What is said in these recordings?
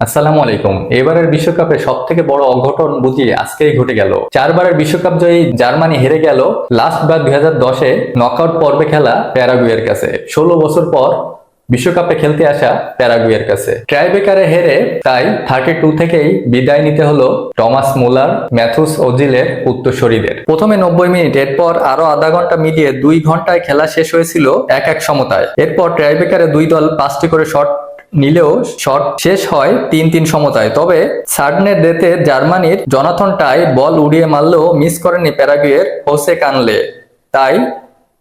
আসসালামু আলাইকুম। এবারের বিশ্বকাপে সব থেকে বড় অঘটন বুঝি আজকেই ঘটে গেল। চারবারের বিশ্বকাপ জয়ী জার্মানি হেরে গেল লাস্ট বার 2010-এ নকআউট পর্বে খেলা প্যারাগুয়ের কাছে। 16 বছর পর বিশ্বকাপে খেলতে আসা প্যারাগুয়ের কাছে ট্রাইব্রেকারে হেরে তাই 32 থেকেই বিদায় নিতে হলো টমাস মুলার, ম্যাথুস ওজিলের উত্তরসূরিদের। প্রথমে 90 মিনিট, এরপর আরো আধা ঘন্টা মিলিয়ে 2 ঘন্টায় খেলা শেষ হয়েছিল 1-1 সমতায়। এরপর ট্রাইব্রেকারে দুই দল 5টি করে শট নিলেও শট শেষ হয় 3-3 সমতায়। তবে সার্ডনের ডেতে জার্মানির জনাথন টাই বল উড়িয়ে মারলেও মিস করেনি প্যারাগুয়ের হোসে কানলে।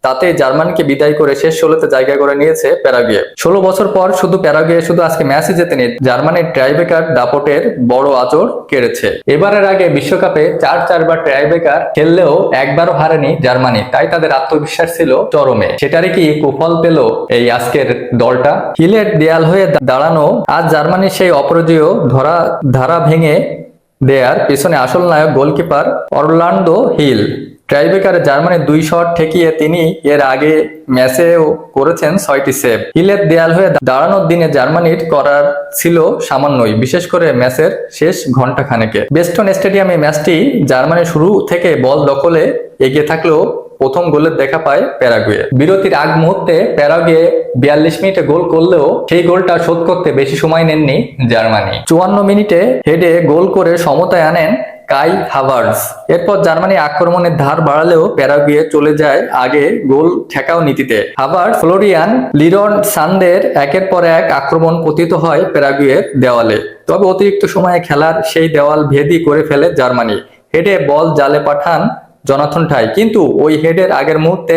তাতে জার্মানিকে বিদায় করে শেষ 16তে জায়গা করে নিয়েছে প্যারাগুয়ে। 16 বছর পর প্যারাগুয়ে শুধু আজকে ম্যাচই জেতেনি, জার্মানির ট্রাইব্রেকার দাপটের বড় আঁচড় কেড়েছে। এবারের আগে বিশ্বকাপে 4-4বার ট্রাইব্রেকার খেললেও একবারও হারেনি জার্মানি, তাই তাদের আত্মবিশ্বাস ছিল চরমে। সেটারই কি কুফল পেল এই আজকের দলটা? হিলের দেয়াল হয়ে দাঁড়ানো আজ জার্মানির সেই অপরাজেয় ধারা ভেঙে দেয়ার পেছনে আসল নায়ক গোলকিপার অরলান্ডো হিল। ট্রাইব্রেকারে জার্মানির 2 শট ঠেকিয়ে তিনি এর আগে ম্যাচেও করেছেন 6টি সেভ। হিলের দেয়াল হয়ে দাঁড়ানোর দিনে জার্মানির করার ছিল সামান্যই, বিশেষ করে ম্যাচের শেষ ঘন্টা খানেকে। বেস্টন স্টেডিয়ামে ম্যাচটি জার্মানি শুরু থেকে বল দখলে এগিয়ে থাকলেও প্রথম গোলের দেখা পায় প্যারাগুয়ে। বিরতির আগ মুহূর্তে প্যারাগুয়ে 42 মিনিটে গোল করলেও সেই গোলটা শোধ করতে বেশি সময় নেননি জার্মানি। 54 মিনিটে হেডে গোল করে সমতায় আনেন কাই হাভার্টজ। এরপর জার্মানি আক্রমণের ধার বাড়ালেও প্যারাগুয়ে চলে যায় আগে গোল ঠেকাও নীতিতে। হাভার্টজ, ফ্লোরিয়ান লিরন সান্দের একের পর এক আক্রমণ পতিত হয় প্যারাগুয়ের দেওয়ালে। তবে অতিরিক্ত সময়ে খেলার সেই দেওয়াল ভেদই করে ফেলে জার্মানি। হেডে বল জালে পাঠান জনাথন টাই, কিন্তু ওই হেডের আগের মুহূর্তে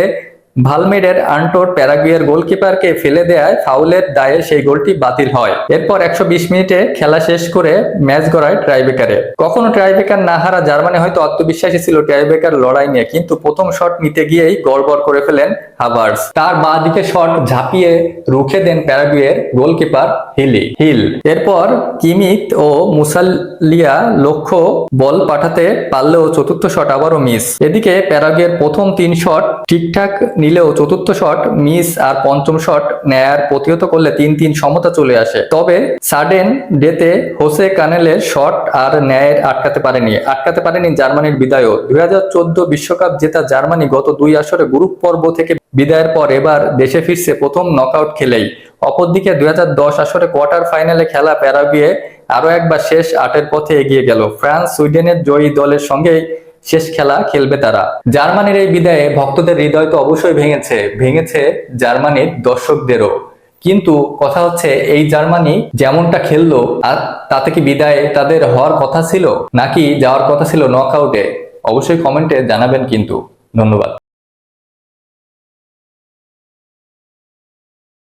ভালমেডের আন্টোর প্যারাগুয়ের গোলকিপারকে ফেলে দেয়ায় ফাউলের দায়ে সেই গোলটি বাতিল হয়। এরপর 120 মিনিটে খেলা শেষ করে ম্যাচ গড়ায় ট্রাইব্রেকারে। কখনো ট্রাইব্রেকার না হারা জার্মানি হয়তো আত্মবিশ্বাসী ছিল ট্রাইব্রেকার লড়াই নিয়ে, কিন্তু প্রথম শট নিতে গিয়েই গড়বড় করে ফেলেন হাভার্টজ। তার বাঁ দিকে শট ঝাঁপিয়ে রুখে দেন প্যারাগুয়ের গোলকিপার হিল। এরপর কিমিত ও মুসালিয়া লক্ষ্য বল পাঠাতে পারলেও চতুর্থ শট আবারও মিস। এদিকে প্যারাগুয়ের প্রথম 3 শট ঠিকঠাক নিলেও চতুর্থ শট মিস আর পঞ্চম শট নেয়ার প্রতিহত করলে 3-3 সমতা চলে আসে। তবে সাডেন ডেতে হোসে কানেলের শট আর ন্যায়ের আটকাতে পারেনি জার্মানির বিদায়ও। 2014 বিশ্বকাপ জেতা জার্মানি গত 2 আসরে গ্রুপ পর্ব থেকে বিদায়ের পর এবার দেশে ফিরছে প্রথম নকআউট খেলেই। অপরদিকে 2010 আসরে কোয়ার্টার ফাইনালে খেলা প্যারাগুয়ে আরো একবার শেষ 8-এর পথে এগিয়ে গেল। ফ্রান্স, সুইডেনের জয়ী দলের সঙ্গে শেষ খেলা খেলবে তারা। জার্মানির এই বিদায়ে ভক্তদের হৃদয় তো অবশ্যই ভেঙেছে জার্মানির দর্শকদেরও। কিন্তু কথা হচ্ছে, এই জার্মানি যেমনটা খেললো আর তাতে কি বিদায়ে তাদের হওয়ার কথা ছিল নাকি যাওয়ার কথা ছিল নকআউটে? অবশ্যই কমেন্টে জানাবেন কিন্তু। ধন্যবাদ।